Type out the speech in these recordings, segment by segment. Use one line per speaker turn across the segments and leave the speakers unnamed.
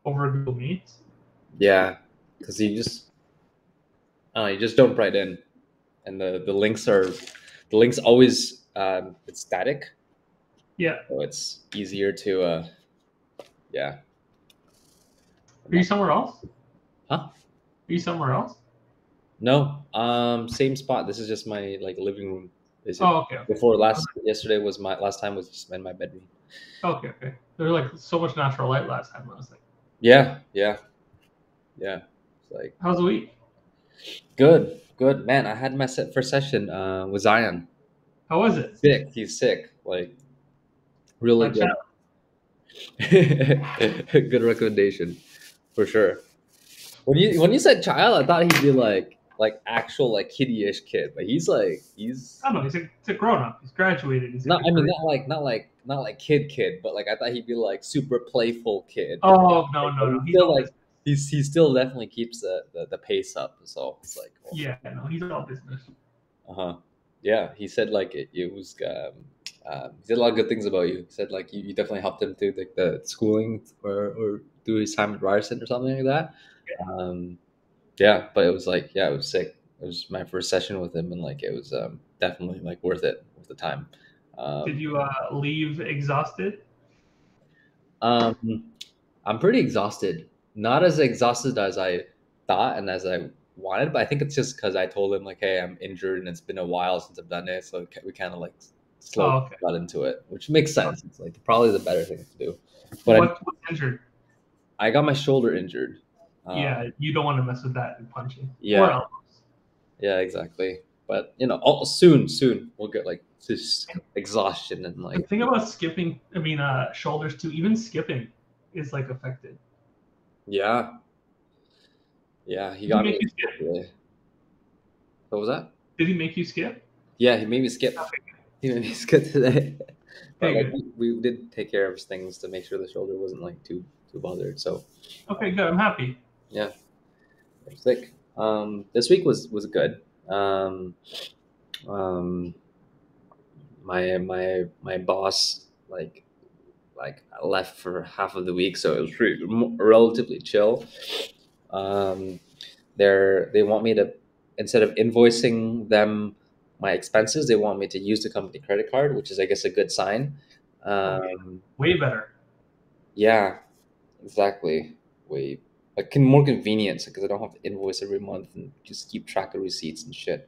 over Google Meets.
Yeah, because you just don't write in, and the links always it's static,
Yeah.
so it's easier to yeah.
Are you somewhere else?
Huh?
Are you somewhere else?
No, same spot. This is just my like living room, basically.
Oh, okay, okay.
Before yesterday was my last time was just in my bedroom.
Okay, okay. There was like so much natural light last time. I was like,
Yeah, yeah, yeah. It's like
how's the week?
good, good man. I had my first session with Zion.
How was it?
Sick. He's sick. Like really
My chat.
good. Good recommendation for sure. When you said child, I thought he'd be like actual like kiddie-ish kid, but he's
I don't know. He's a grown up. He's graduated. He's in
not.
a
I mean,
career.
not like kid, but like I thought he'd be like super playful kid.
Oh no,
But
no, no.
he's
He's
still
all
like
business.
he still definitely keeps the pace up. So it's like, oh,
Yeah, no, he's all business.
uh-huh. Yeah, he said like it was he said a lot of good things about you. He said like you definitely helped him through the schooling or through his time at Ryerson or something like that. Um, yeah, but it was like yeah, it was sick. It was my first session with him, and like it was definitely like worth the time.
Did
Um,
you leave exhausted?
um, I'm pretty exhausted. Not as exhausted as I thought and as I wanted, but I think it's just because I told him like, "Hey, I'm injured and it's been a while since I've done it," so we kind of like slowly
Oh, okay.
got into it, which makes sense. It's like probably the better thing to do. But
What's injured?
I got my shoulder injured.
Yeah, you don't want to mess with that in punching or
Yeah,
elbows.
yeah, exactly. But soon we'll get like this exhaustion and
The
like
thing about skipping, I mean, shoulders too. Even skipping is like affected.
yeah, yeah. He
Did he
got
make
me
you skip?
today. What was that?
Did he make you skip?
Yeah, he made me skip.
Okay,
He made me skip today. But
okay,
like
good.
we did take care of things to make sure the shoulder wasn't like too bothered. So
Okay, good. I'm happy.
yeah, I'm sick. This week was good. Um, my boss like left for half of the week, so it was relatively chill. Um, they want me to instead of invoicing them my expenses, they want me to use the company credit card, which is I guess a good sign.
Okay,
Um,
way better.
yeah, exactly. Way like more convenience because I don't have to invoice every month and just keep track of receipts and shit.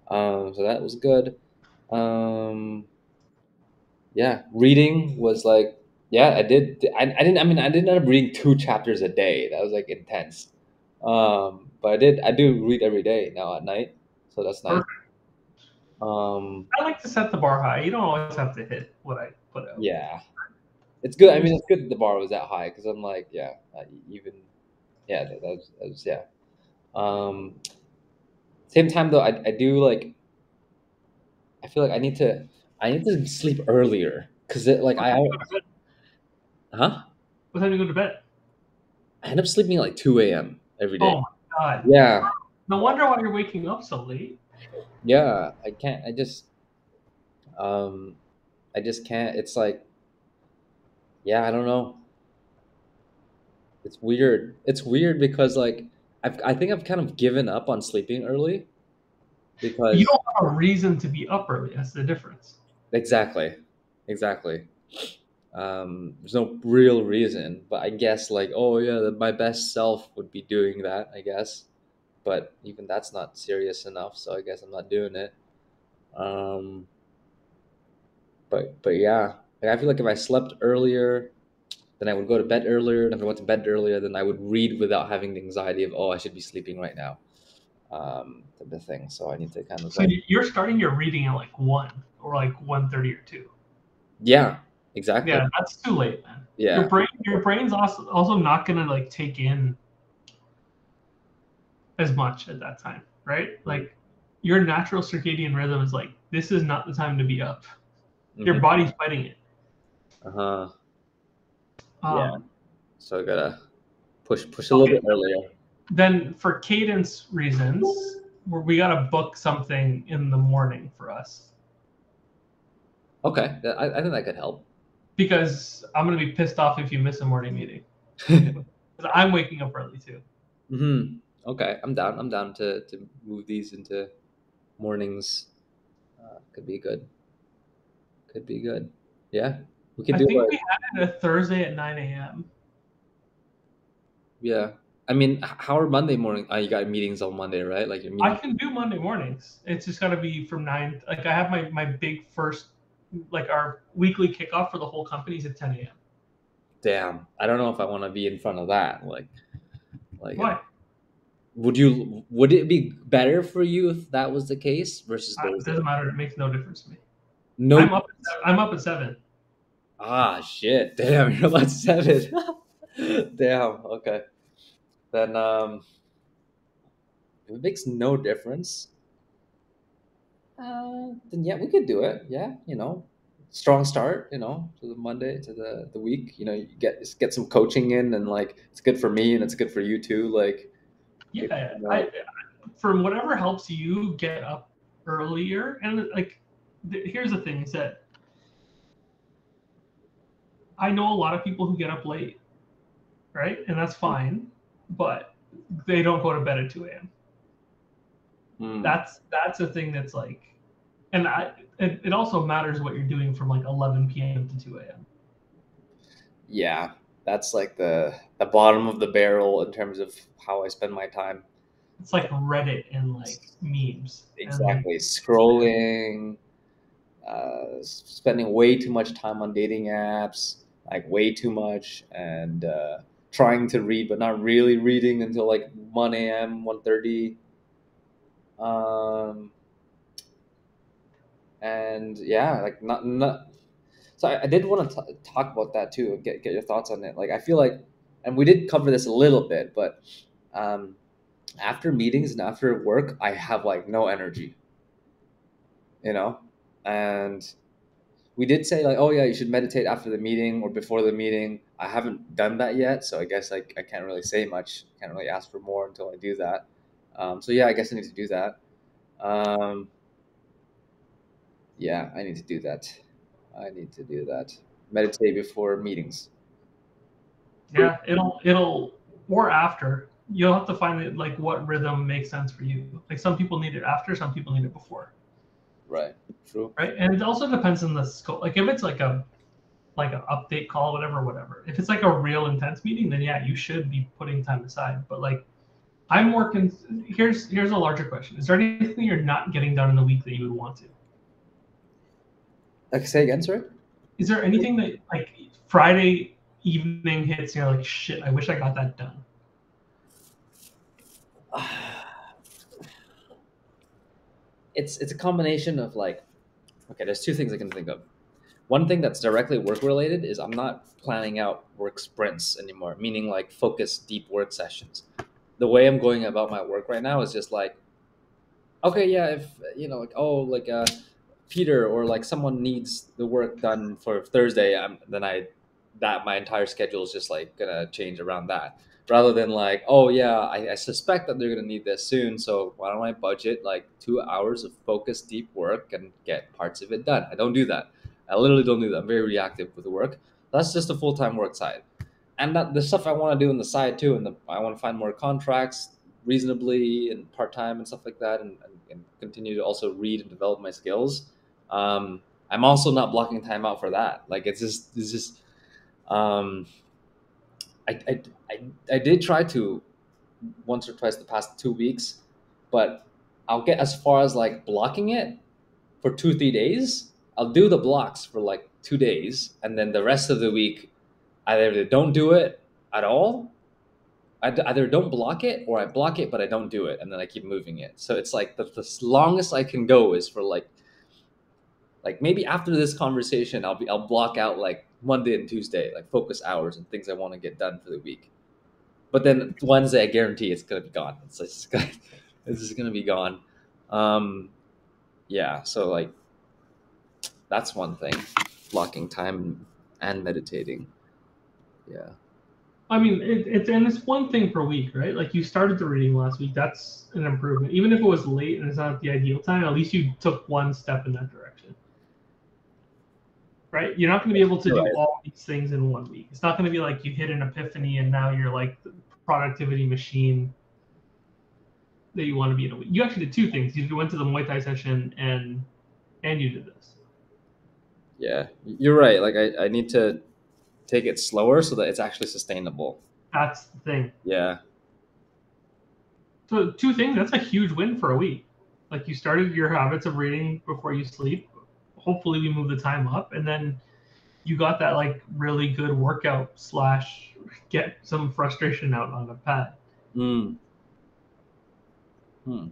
So that was good. Um, yeah, reading was like yeah, I did. I didn't. I mean, I didn't end up reading 2 chapters a day. That was like intense. But I did. I do read every day now at night, so that's nice.
Perfect.
Um,
I like to set the bar high. You don't always have to hit what I put out.
yeah, it's good. I
Just
mean, it's good that the bar was that high because I'm like, yeah, even yeah, that was yeah. Um, Same time though, I do like I feel like I need to sleep earlier because it like
what time do you go to bed?
huh
What time do you go to bed?
I end up sleeping at like 2 a.m. every day.
Oh my god.
Yeah,
No wonder why you're waking up so late.
yeah, I can't. Um, I just can't. It's like yeah, I don't know. It's weird. It's weird because like I think I've kind of given up on sleeping early
You
because
don't have a reason to be up early. That's the difference.
exactly, exactly. There's no real reason, but I guess like, oh yeah, my best self would be doing that, I guess. But even that's not serious enough, so I guess I'm not doing it. Um, but yeah, like, I feel like if I slept earlier, then I would go to bed earlier. And if I went to bed earlier, then I would read without having the anxiety of, oh, I should be sleeping right now, type of thing. So I need to kind of
So
like,
you're starting your reading at like 1 or like 1:30 or 2.
yeah, exactly,
Yeah, that's too late, man.
yeah,
Your brain's also not gonna like take in as much at that time, right? Like your natural circadian rhythm is like this is not the time to be up. Your
mm-hmm.
body's fighting it.
Uh-huh, yeah.
Um,
So I gotta push a little
okay,
bit earlier.
then for cadence reasons, we gotta book something in the morning for us
Okay, I think that could help.
because I'm gonna be pissed off if you miss a morning meeting. Because I'm waking up early too.
Mm-hmm. Okay, I'm down. I'm down to move these into mornings. Could be good. Could be good. Yeah, we could
I
do
think
like
we had it a Thursday at 9 a.m.
yeah. I mean, how are Monday morning? You got meetings on Monday, right? Like your
I
meeting.
can do Monday mornings. It's just got to be from 9. Like I have my big first, like our weekly kickoff for the whole company is at 10 a.m.
Damn, I don't know if I want to be in front of that. Like,
Why?
would it be better for you if that was the case versus
It
Thursday?
doesn't matter. It makes no difference to me.
No.
I'm up at 7.
Ah, shit. Damn, you're about 7. Damn. Okay. Then if it makes no difference, then yeah, we could do it. Yeah, strong start. To the Monday to the week. You get some coaching in, and like it's good for me, and it's good for you too. Like,
Yeah, from whatever helps you get up earlier. And like, here's the thing: is that I know a lot of people who get up late, right? And that's fine, but they don't go to bed at 2 a.m.
mm,
That's a thing that's like, and it also matters what you're doing from like 11 p.m. to 2 a.m.
yeah, that's like the bottom of the barrel in terms of how I spend my time.
It's like Reddit and like memes and like
Exactly, scrolling, spending way too much time on dating apps, like way too much, and trying to read but not really reading until like 1 a.m., 1:30. Um, and yeah, like not. So I did want to talk about that too, and get your thoughts on it. Like I feel like, and we did cover this a little bit, but um, after meetings and after work, I have like no energy, you know, and we did say like, oh yeah, you should meditate after the meeting or before the meeting. I haven't done that yet, so I guess I can't really say much. Can't really ask for more until I do that. So yeah, I guess I need to do that. Um, yeah, I need to do that. I need to do that. Meditate before meetings.
yeah, it'll or after. You'll have to find it like what rhythm makes sense for you. Like some people need it after, some people need it before,
Right. True.
right? And it also depends on the scope. Like if it's like an update call, whatever. If it's like a real intense meeting, then yeah, you should be putting time aside. But like I'm more here's a larger question. Is there anything you're not getting done in the week that you would want to?
Like say again, sorry.
Is there anything that like Friday evening hits and you're like, shit, I wish I got that done?
It's a combination of like, okay, there's two things I can think of. One thing that's directly work related is I'm not planning out work sprints anymore, meaning like focused deep work sessions. The way I'm going about my work right now is just like, okay, yeah, if like Peter or like someone needs the work done for Thursday, then my entire schedule is just like gonna change around that. Rather than like, oh yeah, I suspect that they're gonna need this soon, so why don't I budget like 2 hours of focused deep work and get parts of it done? I don't do that. I literally don't do that. I'm very reactive with the work. That's just the full time work side, and that the stuff I want to do on the side too. And I want to find more contracts reasonably and part time and stuff like that, and continue to also read and develop my skills. I'm also not blocking time out for that. Like it's just um, I, I, I did try to once or twice the past 2 weeks, but I'll get as far as like blocking it for 2 3 days. I'll do the blocks for like 2 days, and then the rest of the week, I either don't do it at all. I either don't block it or I block it, but I don't do it, and then I keep moving it. So it's like the longest I can go is for like maybe after this conversation, I'll block out like Monday and Tuesday, like focus hours and things I want to get done for the week. But then Wednesday, I guarantee it's gonna be gone. It's just gonna be gone. Um, yeah. So like that's one thing, blocking time and meditating. Yeah.
I mean, it's one thing per week, right? Like you started the reading last week. That's an improvement. Even if it was late and it's not the ideal time, at least you took one step in that direction, right? You're not going to be able to
You're
do
right.
all these things in one week. It's not going to be like you hit an epiphany and now you're like productivity machine that you want to be in a week. You actually did two things. You went to the Muay Thai session and you did this.
Yeah, you're right. Like I need to take it slower so that it's actually sustainable.
That's the thing.
Yeah.
So two things. That's a huge win for a week. Like you started your habits of reading before you sleep. Hopefully, we move the time up, and then you got that like really good workout slash get some frustration out on the pad.
Mm. Hmm.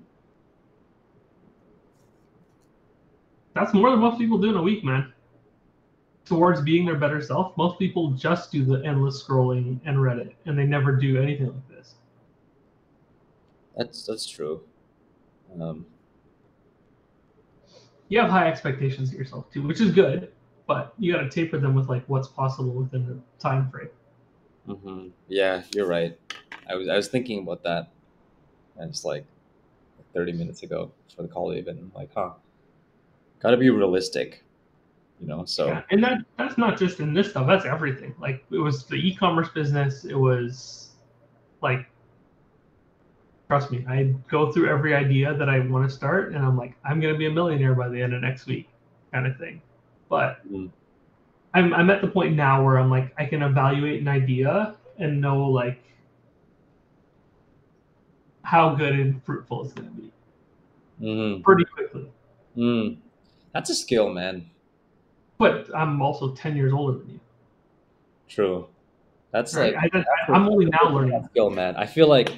That's more than most people do in a week, man. Towards being their better self, most people just do the endless scrolling and Reddit, and they never do anything like this.
That's true. Um,
You have high expectations of yourself too, which is good, but you got to taper them with like what's possible within the time frame.
yeah, you're right. I was thinking about that, and it's like 30 minutes ago for the call even. I'm like, huh, gotta be realistic, you know.
Yeah,
So
and that's not just in this stuff. That's everything. Like it was the e-commerce business. It was like, trust me, I go through every idea that I want to start, and I'm like, I'm gonna be a millionaire by the end of next week, kind of thing. But
mm,
I'm at the point now where I'm like, I can evaluate an idea and know like how good and fruitful it's gonna be
mm,
pretty quickly.
mm. That's a skill, man.
But I'm also 10 years older than you,
True. That's
right?
like that's
I'm only now learning.
that skill, man. I feel like,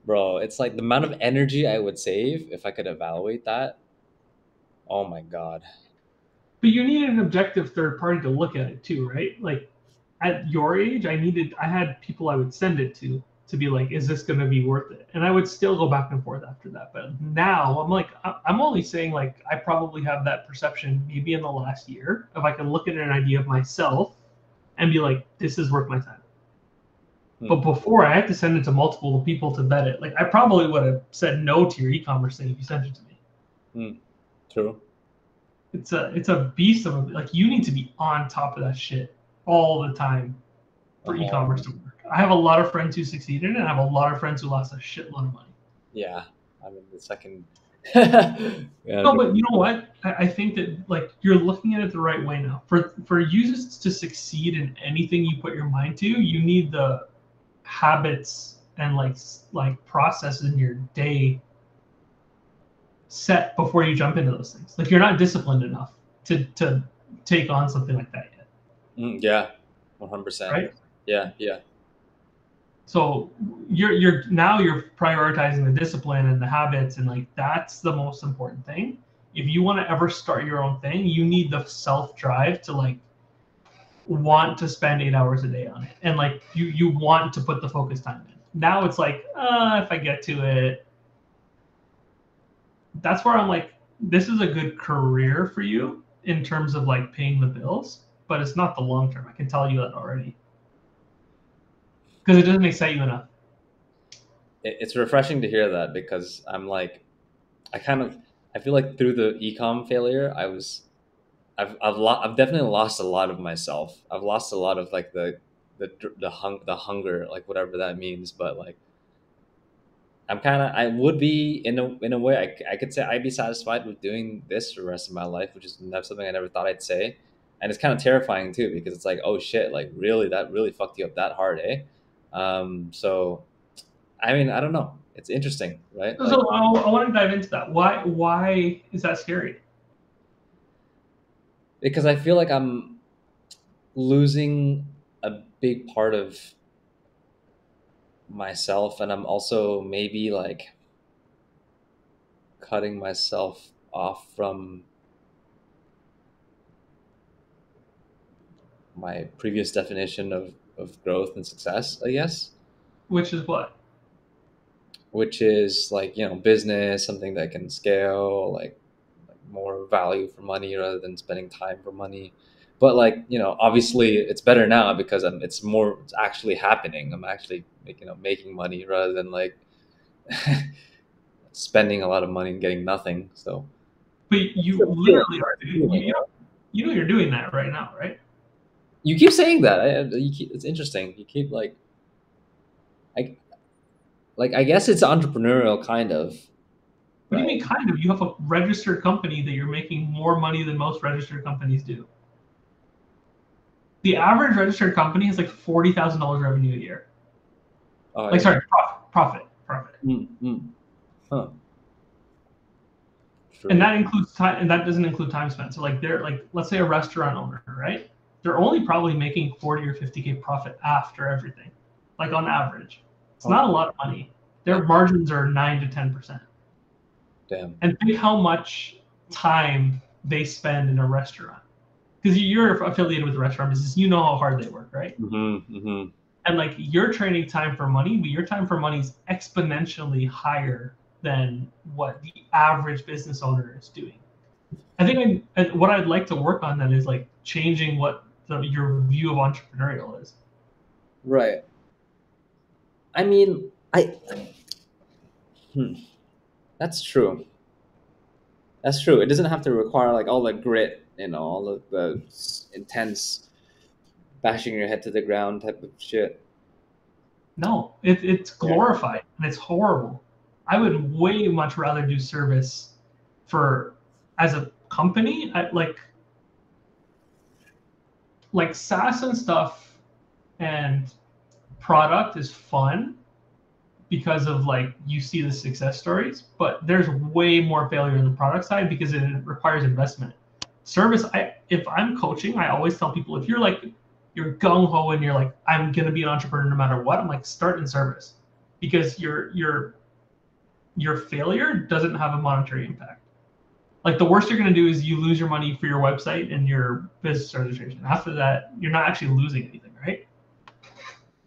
bro, it's like the amount of energy I would save if I could evaluate that. Oh my god.
But you need an objective third party to look at it too, right? Like at your age, I had people I would send it to be like, is this going to be worth it? And I would still go back and forth after that. But now I'm like, I'm only saying like I probably have that perception maybe in the last year if I can look at an idea of myself and be like, this is worth my time. But before I had to send it to multiple people to vet it. Like I probably would have said no to your e-commerce thing if you sent it to me.
True.
It's a beast of like you need to be on top of that shit all the time for
Uh-huh.
e-commerce to work. I have a lot of friends who succeeded and I have a lot of friends who lost a shitload of money.
Yeah. I mean, the second. Yeah.
No, but you know what? I think that like you're looking at it the right way now. For users to succeed in anything you put your mind to, you need the habits and like processes in your day set before you jump into those things. Like you're not disciplined enough to take on something like that yet,
Yeah. 100%.
right?
Yeah. Yeah.
So you're prioritizing the discipline and the habits, and like that's the most important thing. If you want to ever start your own thing, you need the self drive to like want to spend 8 hours a day on it, and like you want to put the focus time in. Now it's like, if I get to it, that's where I'm like, this is a good career for you in terms of like paying the bills, but it's not the long term. I can tell you that already because it doesn't excite you enough.
It's refreshing to hear that because I'm like, I feel like through the ecom failure, I've definitely lost a lot of myself. I've lost a lot of like the hunger, like whatever that means. But like, I would be in a way, I could say I'd be satisfied with doing this for the rest of my life, which is something I never thought I'd say. And it's kind of terrifying too, because it's like, oh shit, like really, that really fucked you up that hard, eh? So I mean, I don't know. It's interesting, right? Like,
So I want to dive into that. Why is that scary?
because I feel like I'm losing a big part of myself, and I'm also maybe like cutting myself off from my previous definition of growth and success, I guess,
Which is what?
which is like, business, something that can scale, like more value for money rather than spending time for money. But like, obviously it's better now because it's actually happening. I'm actually making money rather than like spending a lot of money and getting nothing. So
But
it's
you
a feeling,
literally are.
feeling,
You know you're doing that right now, right?
You keep saying that. It's interesting. You keep like, I like I guess it's entrepreneurial kind of,
What do you
right?
mean kind of? You have a registered company that you're making more money than most registered companies do. The average registered company has like $40,000 revenue a year.
Oh
Like,
yeah.
sorry, profit.
Mm. Huh.
And
True.
that includes time, and that doesn't include time spent. So like they're like, let's say a restaurant owner, right? They're only probably making 40 or 50K profit after everything, like on average. It's
Oh
not a lot of money.
yeah.
Their margins are 9 to 10%.
Damn.
And think how much time they spend in a restaurant. Because you're affiliated with the restaurant business, you know how hard they work, right?
Mm-hmm.
And like you're trading time for money, but your time for money is exponentially higher than what the average business owner is doing. I think what I'd like to work on then is like changing what your view of entrepreneurial is.
Right. I mean, hmm, that's true. That's true. It doesn't have to require like all the grit, all of the intense bashing your head to the ground type of shit.
No, it's
Yeah.
glorified and it's horrible. I would way much rather do service for as a company. Like SaaS and stuff and product is fun because of like you see the success stories, but there's way more failure in the product side because it requires investment. Service, if I'm coaching, I always tell people if you're like you're gung ho and you're like I'm gonna be an entrepreneur no matter what, I'm like start in service because your failure doesn't have a monetary impact. Like the worst you're gonna do is you lose your money for your website and your business registration. After that, you're not actually losing anything, right?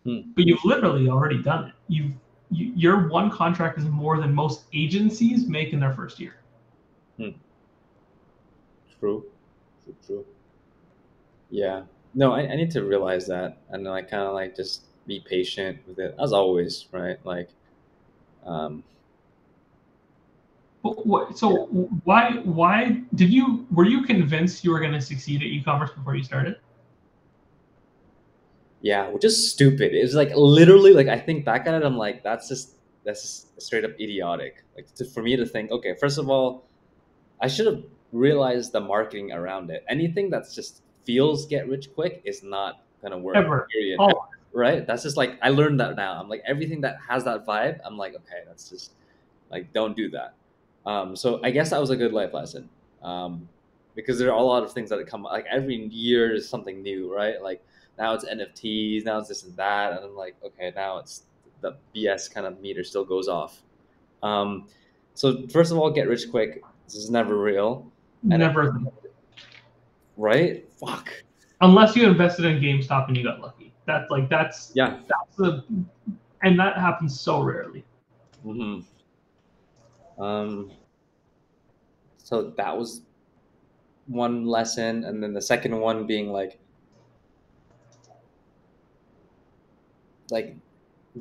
Hmm.
But you've literally already done it. Your one contract is more than most agencies make in their first year.
Hmm. True. True. Yeah. No, I need to realize that, and then I kind of like just be patient with it as always, right? Like, um, yeah,
So why did you were you convinced you were going to succeed at e-commerce before you started?
yeah, which is stupid. It's like literally like I think back at it, I'm like, that's just straight up idiotic. Like for me to think, okay, first of all, I should have realized the marketing around it. Anything that's just feels get rich quick is not gonna work.
Ever?
Period.
Oh,
Right? That's just like I learned that now. I'm like everything that has that vibe. I'm like, okay, that's just like don't do that. So I guess that was a good life lesson. Because there are a lot of things that come like every year is something new, right? Like now it's NFTs, now it's this and that, and I'm like, okay, now it's the BS kind of meter still goes off. Um, so first of all, get rich quick. This is never real, and it,
never.
right? Fuck.
Unless you invested in GameStop and you got lucky.
Yeah.
That's the and that happens so rarely.
hmm Um. So that was one lesson, and then the second one being like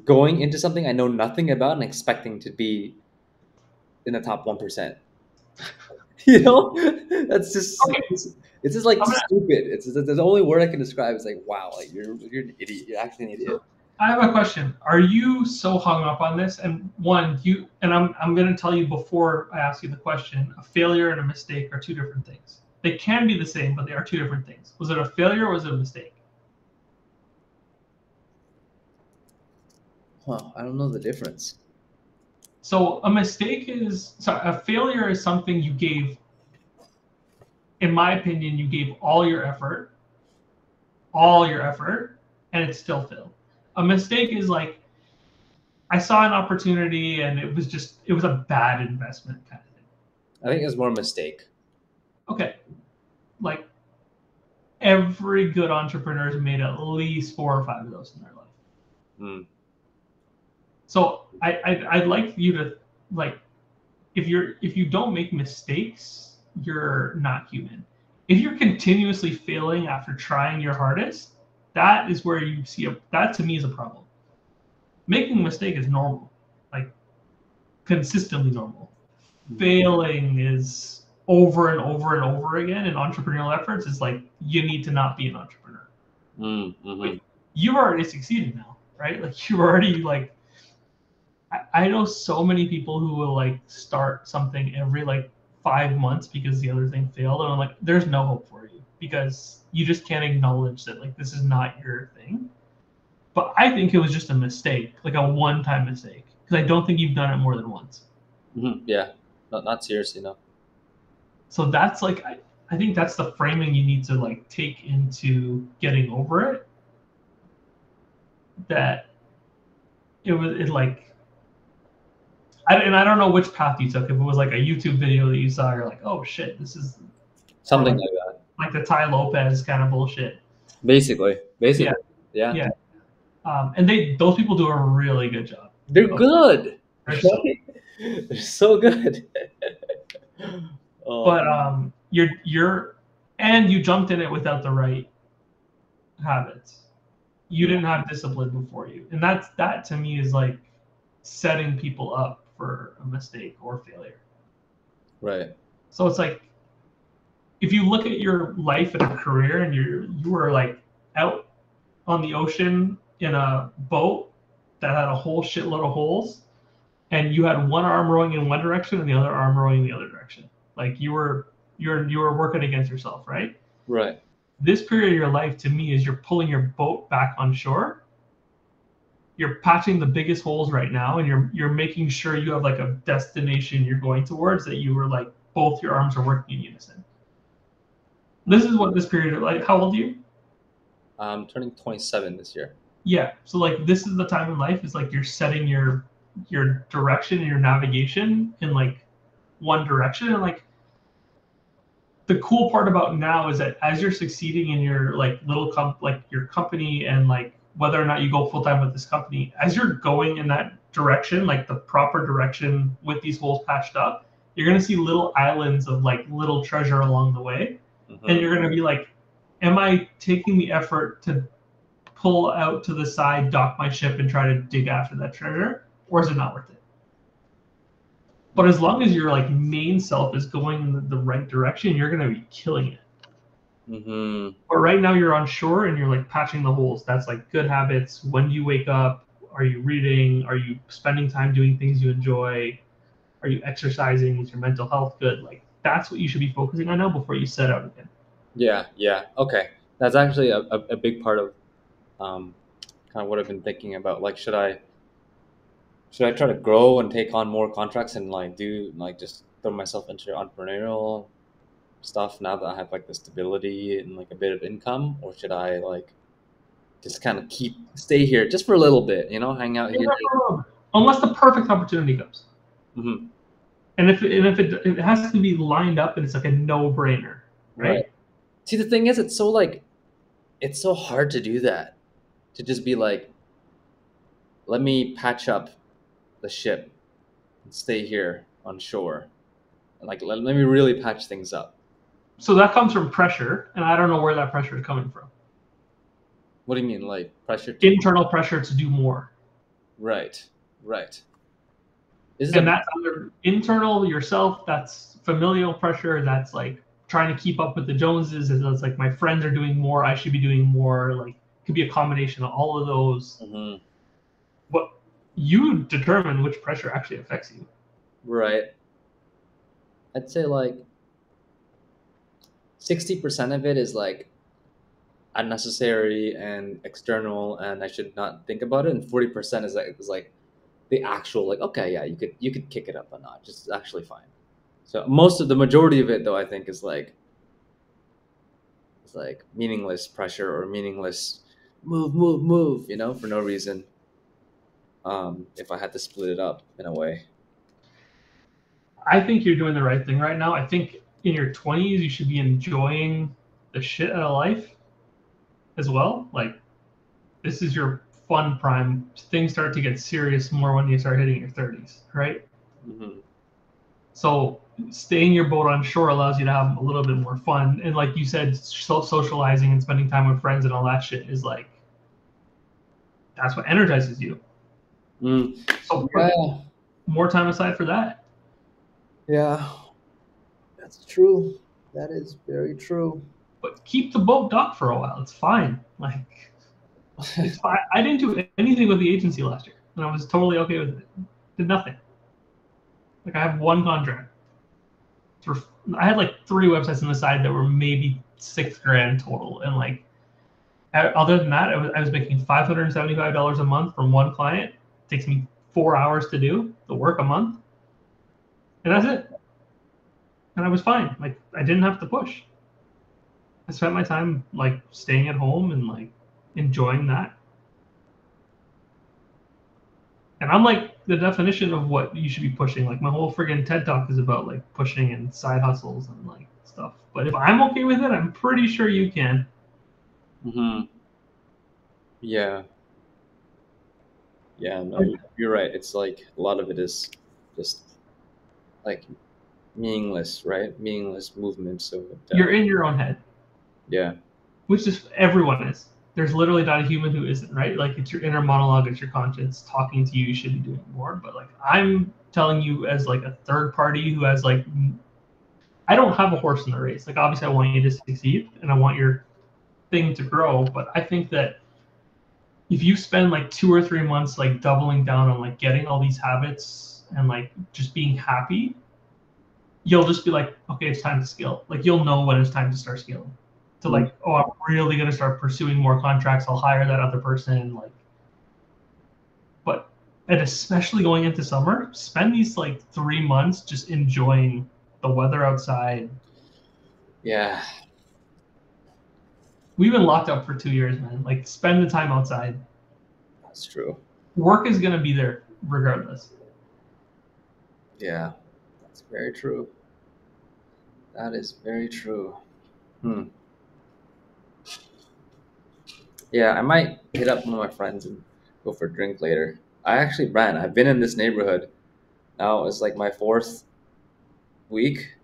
going into something I know nothing about and expecting to be in the top 1%. You know, that's just
Okay,
it's just like
I'm gonna
stupid. It's the only word I can describe is like, wow, like you're an idiot. You're actually an idiot.
I have a question. Are you so hung up on this? And one, you and I'm going to tell you before I ask you the question. A failure and a mistake are two different things. They can be the same, but they are two different things. Was it a failure or was it a mistake?
Huh, I don't know the difference.
So a mistake is sorry, a failure is something you gave. In my opinion, you gave all your effort, and it still failed. A mistake is like I saw an opportunity and it was a bad investment kind of thing.
I think it's more a mistake.
Okay, like every good entrepreneur has made at least 4 or 5 of those in their life.
Mm.
So I'd like you to like if you don't make mistakes, you're not human. If you're continuously failing after trying your hardest, that is where you see that to me is a problem. Making a mistake is normal, like consistently normal. Failing is over and over and over again in entrepreneurial efforts is like you need to not be an entrepreneur.
Mm.
Like, you've already succeeded now, right? Like you've already like I know so many people who will like start something every like 5 months because the other thing failed, and I'm like, there's no hope for you because you just can't acknowledge that like this is not your thing. But I think it was just a mistake, like a one-time mistake, because I don't think you've done it more than once.
Yeah, not seriously, no.
So that's like I think that's the framing you need to like take into getting over it. That it like and I don't know which path you took. If it was like a YouTube video that you saw, you're like, oh shit, this is or
Something like that.
like the Ty Lopez kind of bullshit.
Basically,
Yeah,
yeah.
yeah. And those people do a really good job.
They're good.
They're so,
They're so good.
but
Oh,
you're and you jumped in it without the right habits. You
mm,
didn't have discipline before you, and that to me is like setting people up for a mistake or failure.
right.
So it's like if you look at your life and career, and you were like out on the ocean in a boat that had a whole shitload of holes, and you had one arm rowing in one direction and the other arm rowing in the other direction. Like you were working against yourself, right?
Right.
This period of your life to me is you're pulling your boat back on shore. You're patching the biggest holes right now, and you're making sure you have like a destination you're going towards that you were like both your arms are working in unison. This is what this period like. How old are you?
I'm turning 27 this year.
Yeah. So like this is the time in life is like you're setting your direction and your navigation in like one direction, and like the cool part about now is that as you're succeeding in your like like your company, and like whether or not you go full time with this company, as you're going in that direction, like the proper direction with these holes patched up, you're gonna see little islands of like little treasure along the way, and
Hmm.
you're gonna be like, am I taking the effort to pull out to the side, dock my ship, and try to dig after that treasure, or is it not worth it? But as long as your like main self is going in the right direction, you're gonna be killing it.
Hmm.
But right now you're on shore and you're like patching the holes. That's like good habits. When do you wake up? Are you reading? Are you spending time doing things you enjoy? Are you exercising? Is your mental health good? Like that's what you should be focusing on now before you set out again.
Yeah, yeah. Okay. That's actually a big part of um, kind of what I've been thinking about. Like, should I try to grow and take on more contracts and like do like just throw myself into entrepreneurial stuff now that I have like the stability and like a bit of income, or should I like just kind of stay here just for a little bit, hang out here?
Unless the perfect opportunity comes.
Hmm.
And if it has to be lined up and it's like a no brainer,
Right.
right?
See, the thing is, it's so hard to do that. To just be like, let me patch up the ship and stay here on shore. And like, let me really patch things up.
So that comes from pressure, and I don't know where that pressure is coming from.
What do you mean, like pressure to?
Internal pressure to do more.
Right, right. Is it
And
a?
that's either internal yourself, that's familial pressure, that's like trying to keep up with the Joneses, and it's like my friends are doing more, I should be doing more. Like it could be a combination of all of those.
Mhm.
What you determine which pressure actually affects you.
Right. I'd say like 60% of it is like unnecessary and external, and I should not think about it. And 40% is like the actual, like, okay, yeah, you could kick it up a notch. It's actually fine. So the majority of it though, I think, is like it's like meaningless pressure or meaningless move, move, move, for no reason. If I had to split it up in a way.
I think you're doing the right thing right now. I think in your 20s you should be enjoying the shit out of life as well. Like this is your fun prime. Things start to get serious more when you start hitting your 30s, right?
Hmm.
So staying your boat on shore allows you to have a little bit more fun. And like you said, socializing and spending time with friends and all that shit is like that's what energizes you.
Mm.
So put
Yeah,
more time aside for that.
yeah, that's true. That is very true.
But keep the boat docked for a while. It's fine. Like it's fine. I didn't do anything with the agency last year, and I was totally okay with it. Did nothing. Like I have one contract. For I had like 3 websites on the side that were maybe $6,000 total, and like other than that, I was making $575 a month from one client. It takes me 4 hours to do the work a month, and that's it. And I was fine. Like I didn't have to push. I spent my time like staying at home and like enjoying that. And I'm like the definition of what you should be pushing. Like my whole friggin' TED talk is about like pushing and side hustles and like stuff. But if I'm okay with it, I'm pretty sure you can.
Mm-hmm. Yeah. Yeah, no, you're right. It's like a lot of it is just like meaningless, right? Meaningless movement. So
You're in your own head,
yeah,
which is everyone is. There's literally not a human who isn't, right? Like it's your inner monologue, it's your conscience talking to you. You should be doing more. But like I'm telling you as like a third party who has like I don't have a horse in the race. Like obviously I want you to succeed and I want your thing to grow. But I think that if you spend like 2 or 3 months like doubling down on like getting all these habits and like just being happy, you'll just be like, okay, it's time to scale. Like you'll know when it's time to start scaling. To
Mm.
like, oh, I'm really gonna start pursuing more contracts. I'll hire that other person. Like, but and especially going into summer, spend these like 3 months just enjoying the weather outside.
Yeah,
We've been locked up for 2 years, man. Like, spend the time outside.
that's true.
Work is gonna be there regardless.
Yeah, that's very true. That is very true. Hmm. Yeah, I might hit up one of my friends and go for a drink later. I actually ran. I've been in this neighborhood now. It's like my fourth week.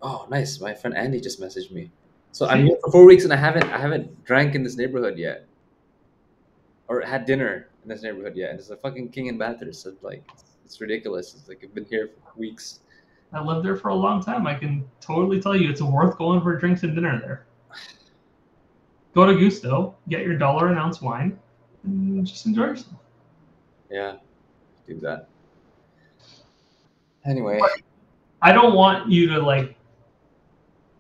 Oh, nice. My friend Andy just messaged me. So I'm
See,
here for 4 weeks and I haven't drank in this neighborhood yet or had dinner in this neighborhood yet. And it's a fucking King and Bathurst. So like it's ridiculous. It's like I've been here for weeks.
I lived there for a long time. I can totally tell you it's worth going for drinks and dinner there. Go to Gusto, get your $1 an ounce wine, and just enjoy yourself.
Yeah, do that. Anyway,
But I don't want you to like.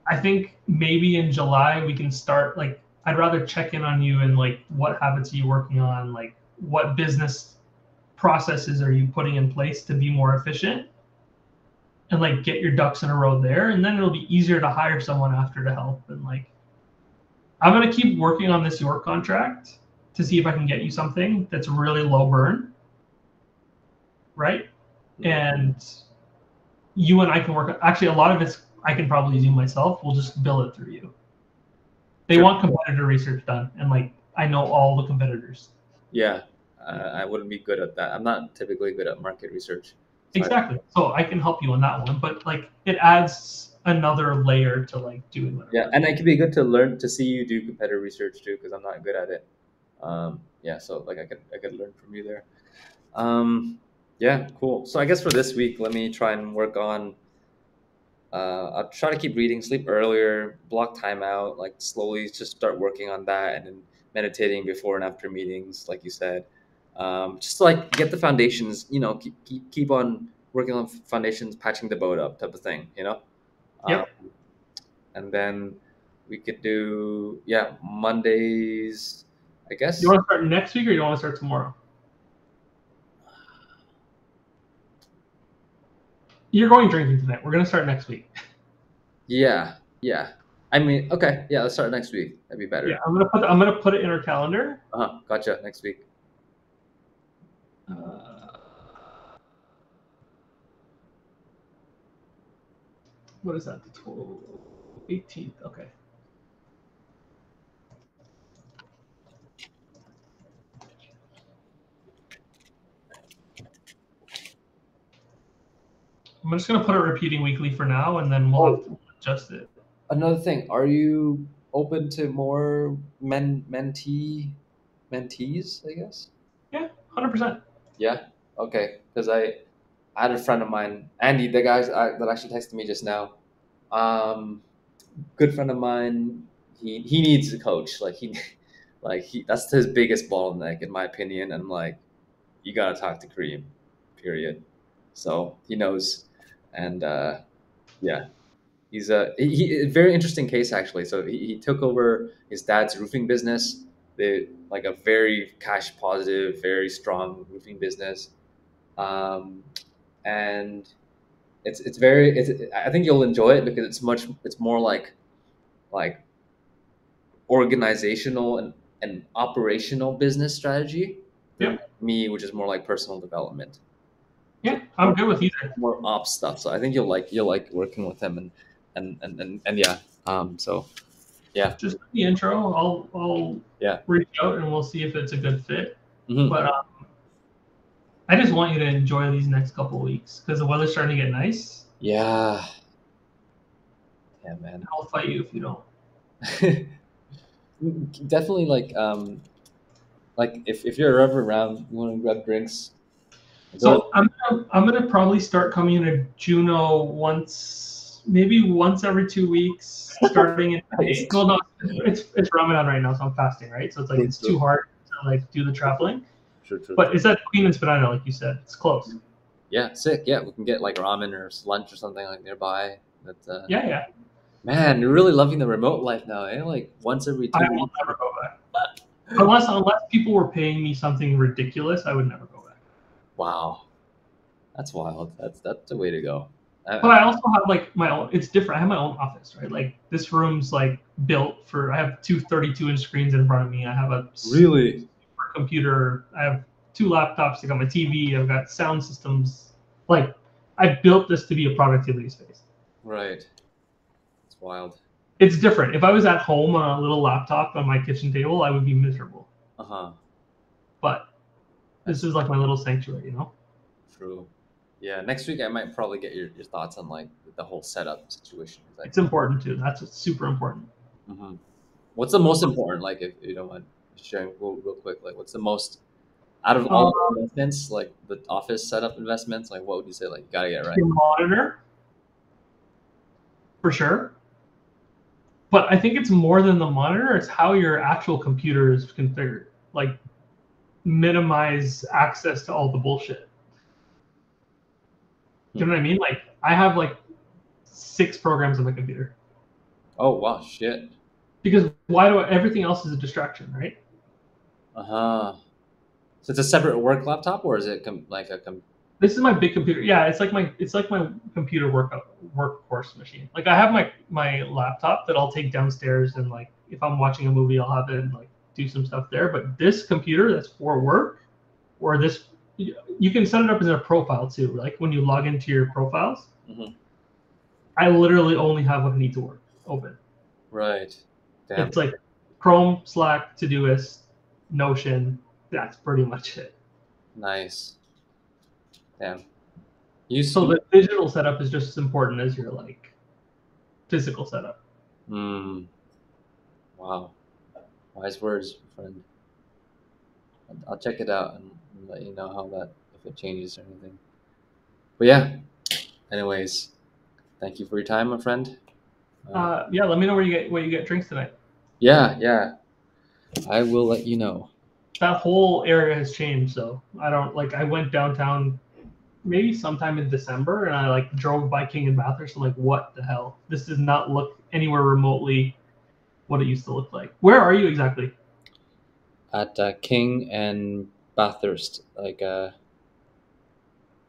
I think maybe in July we can start like. I'd rather check in on you and like what habits are you working on, like what business processes are you putting in place to be more efficient, and like get your ducks in a row there, and then it'll be easier to hire someone after to help. And like I'm gonna keep working on this York contract to see if I can get you something that's really low burn, right? And you and I can work. Actually, a lot of it's I can probably do myself. We'll just bill it through you. They
sure.
want competitor research done, and like I know all the competitors.
Yeah, I wouldn't be good at that. I'm not typically good at market research. So
Exactly. So I can help you on that one, but like it adds another layer to like doing whatever.
yeah, and it could be good to learn to see you do competitor research too, because I'm not good at it. Yeah, so like I could learn from you there. Yeah, cool. So I guess for this week, let me try and work on. I'll try to keep reading, sleep earlier, block time out, like slowly just start working on that, and then meditating before and after meetings, like you said. Just to, like get the foundations, keep on working on foundations, patching the boat up, type of thing, Um,
Yep.
and then we could do Mondays, I guess.
You want to start next week or you want to start tomorrow? You're going drinking tonight. We're gonna start next week.
Yeah. I mean, okay, yeah, let's start next week. That'd be
Yeah,
better.
I'm gonna put it in our calendar.
Gotcha. Next week.
Uh, what is that? The 18th. Okay. I'm just gonna put it repeating weekly for now, and then we'll have
Oh,
to adjust it.
another thing. Are you open to more mentees? I guess.
Yeah, 100%.
Yeah. Okay. Because I had a friend of mine, Andy, the guy that actually texted me just now. Good friend of mine. He needs a coach. Like he, that's his biggest bottleneck in my opinion. And I'm like, you gotta talk to Kareem. Period. So he knows, and yeah, he's a very interesting case actually. So he took over his dad's roofing business. They like a very cash positive, very strong roofing business, um, and it's very. I think you'll enjoy it because it's more like organizational and operational business strategy than
Yep.
me, which is more like personal development. So
Yeah, I'm good with either.
more ops stuff. So I think you'll like working with him and yeah. So yeah,
Just the intro. I'll
yeah.
reach out and we'll see if it's a good fit.
Hmm.
But I just want you to enjoy these next couple of weeks because the weather's starting to get nice.
Yeah. Yeah, man.
I'll fight you if you don't.
Definitely like if you're ever around, you want to grab drinks, go.
So I'm gonna probably start coming to Juneau once, maybe once every 2 weeks, starting in
Nice.
May. Well, no, it's Ramadan right now, so I'm fasting, right? So it's like
True,
it's too
true,
hard to like do the traveling.
true, true,
But
true.
it's at Queen and Spadina, like you said. It's close.
Yeah, sick. Yeah, we can get like ramen or lunch or something like nearby. But
Yeah, yeah.
man, you're really loving the remote life now, eh? Like once every
I
two
will
weeks.
never go back unless people were paying me something ridiculous. I would never go back.
Wow, that's wild. That's the way to go.
But I also have like my own. It's different. I have my own office, right? Like this room's like built for. I have two 32-inch screens in front of me. I have a
Really?
computer. I have two laptops. I got my TV. I've got sound systems. Like I built this to be a productivity space.
Right. It's wild.
It's different. If I was at home on a little laptop on my kitchen table, I would be miserable.
Uh-huh.
But this is like my little sanctuary, you know?
True. Yeah, next week I might probably get your thoughts on like the whole setup situation.
It's important too. That's super important.
Hmm. What's the most important? Like, if you don't mind sharing real quick, like, what's the most out of all
Uh,
the investments, like the office setup investments, like, what would you say? Like, you gotta get right.
your monitor, for sure. But I think it's more than the monitor. It's how your actual computer is configured. Like minimize access to all the bullshit. You
Hmm.
know what I mean? Like I have like 6 programs on my computer
Oh wow, shit.
because why do everything else is a distraction, right?
Uh huh. So it's a separate work laptop, or is it like a
This is my big computer. Yeah, it's like my computer workhorse machine. Like I have my laptop that I'll take downstairs and like if I'm watching a movie, I'll have it and like do some stuff there. But this computer that's for work, or this you can set it up as a profile too. Like when you log into your profiles,
Mhm.
I literally only have what I need to work open.
Right? Damn.
It's like Chrome, Slack, Todoist, Notion. That's pretty much it.
Nice. Damn. You.
So the digital setup is just as important as your like physical setup.
Mm, wow. Wise words, friend. I'll check it out and let you know how that if it changes or anything. But yeah. Anyways, thank you for your time, my friend.
Yeah, let me know where you get drinks tonight.
Yeah, yeah. I will let you know.
That whole area has changed, so I don't like. I went downtown maybe sometime in December, and I like drove by King and Bathurst. I'm like, what the hell? This does not look anywhere remotely what it used to look like. Where are you exactly?
At King and Bathurst, like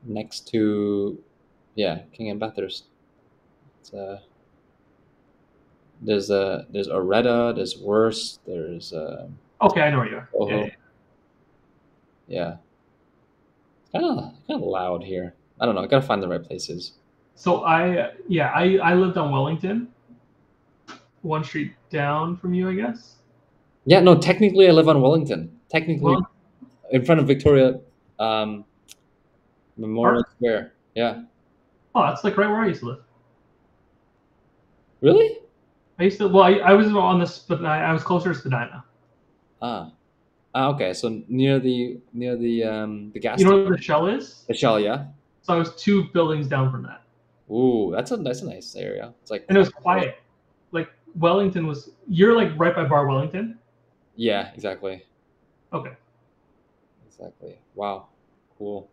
next to, yeah, King and Bathurst. It's, there's Areta, there's Worst, there's
Okay, I know where you are. Yeah,
Soho.
yeah.
Yeah, kind of loud here. I don't know. I gotta find the right places.
So I lived on Wellington, one street down from you, I guess.
Yeah, no. Technically, I live on Wellington. Technically,
Well,
in front of Victoria um, Memorial
Park.
Square. Yeah.
Oh, that's like right where I used to live.
Really?
I used to. Well, I was on this, but I was closer to Spadina.
Ah. Okay. So near the gas
You know
station,
where the Shell is?
the Shell. Yeah.
So I was 2 buildings down from that,
Ooh, that's a nice area. It's like
and it
quiet.
was quiet. Like Wellington was. You're like right by Bar Wellington.
Yeah. Exactly.
Okay.
Exactly. Wow. Cool.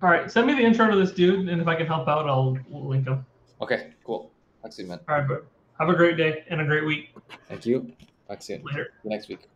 All right, send me the intro to this dude, and if I can help out, we'll link him.
Okay, cool. Talk soon, man.
All right, bro. Have a great day and a great week.
Thank you. Talk soon.
Later.
See you next week.